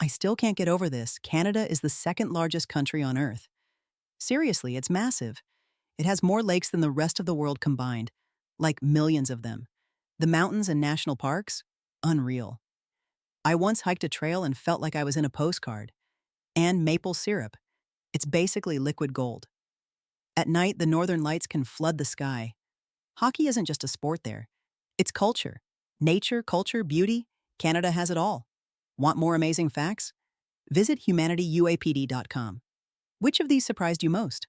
I still can't get over this. Canada is the second largest country on Earth. Seriously, it's massive. It has more lakes than the rest of the world combined, like millions of them. The mountains and national parks? Unreal. I once hiked a trail and felt like I was in a postcard. And maple syrup. It's basically liquid gold. At night, the northern lights can flood the sky. Hockey isn't just a sport there. It's culture. Nature, culture, beauty. Canada has it all. Want more amazing facts? Visit HumanityUAPD.com. Which of these surprised you most?